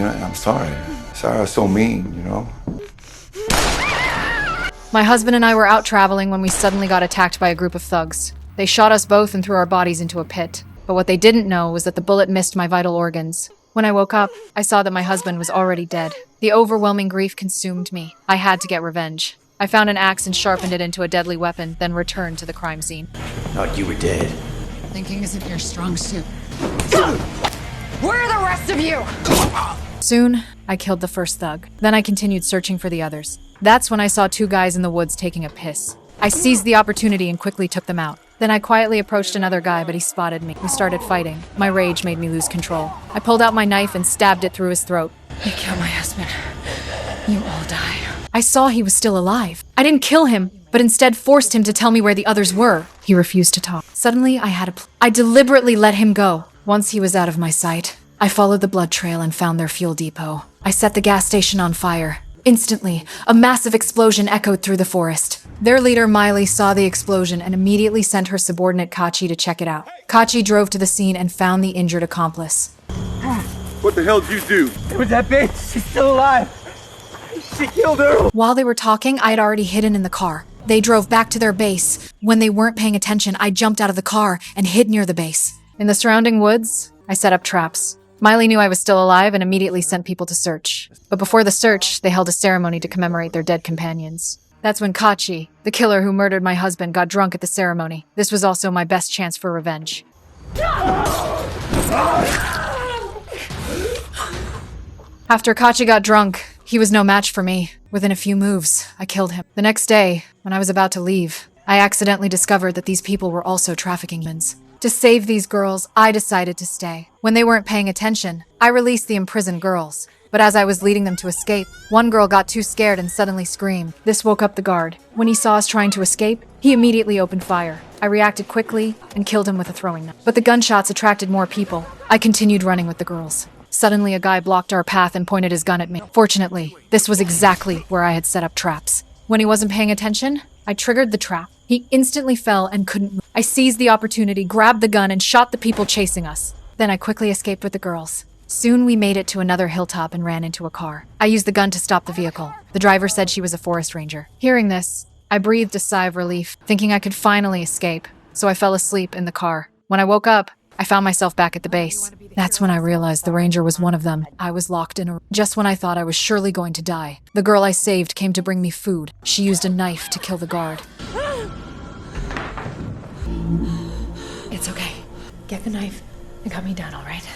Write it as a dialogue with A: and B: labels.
A: You know, I'm sorry. Sorry I was so mean, you know?
B: My husband and I were out traveling when we suddenly got attacked by a group of thugs. They shot us both and threw our bodies into a pit. But what they didn't know was that the bullet missed my vital organs. When I woke up, I saw that my husband was already dead. The overwhelming grief consumed me. I had to get revenge. I found an axe and sharpened it into a deadly weapon, then returned to the crime scene.
C: Thought you were dead.
D: Thinking isn't your strong suit. Where are the rest of you?
B: Soon, I killed the first thug. Then I continued searching for the others. That's when I saw two guys in the woods taking a piss. I seized the opportunity and quickly took them out. Then I quietly approached another guy, but he spotted me. We started fighting. My rage made me lose control. I pulled out my knife and stabbed it through his throat.
D: You kill my husband. You all die.
B: I saw he was still alive. I didn't kill him, but instead forced him to tell me where the others were. He refused to talk. Suddenly, I had I deliberately let him go. Once he was out of my sight, I followed the blood trail and found their fuel depot. I set the gas station on fire. Instantly, a massive explosion echoed through the forest. Their leader, Miley, saw the explosion and immediately sent her subordinate Kachi to check it out. Kachi drove to the scene and found the injured accomplice.
A: What the hell did you do?
C: It was that bitch. She's still alive. She killed her.
B: While they were talking, I had already hidden in the car. They drove back to their base. When they weren't paying attention, I jumped out of the car and hid near the base. In the surrounding woods, I set up traps. Miley knew I was still alive and immediately sent people to search. But before the search, they held a ceremony to commemorate their dead companions. That's when Kachi, the killer who murdered my husband, got drunk at the ceremony. This was also my best chance for revenge. After Kachi got drunk, he was no match for me. Within a few moves, I killed him. The next day, when I was about to leave, I accidentally discovered that these people were also trafficking men. To save these girls, I decided to stay. When they weren't paying attention, I released the imprisoned girls. But as I was leading them to escape, one girl got too scared and suddenly screamed. This woke up the guard. When he saw us trying to escape, he immediately opened fire. I reacted quickly and killed him with a throwing knife. But the gunshots attracted more people. I continued running with the girls. Suddenly, a guy blocked our path and pointed his gun at me. Fortunately, this was exactly where I had set up traps. When he wasn't paying attention, I triggered the trap. He instantly fell and couldn't move. I seized the opportunity, grabbed the gun, and shot the people chasing us. Then I quickly escaped with the girls. Soon we made it to another hilltop and ran into a car. I used the gun to stop the vehicle. The driver said she was a forest ranger. Hearing this, I breathed a sigh of relief, thinking I could finally escape. So I fell asleep in the car. When I woke up, I found myself back at the base. That's when I realized the ranger was one of them. I was locked in a... Just when I thought I was surely going to die, the girl I saved came to bring me food. She used a knife to kill the guard.
D: It's okay. Get the knife and cut me down, all right?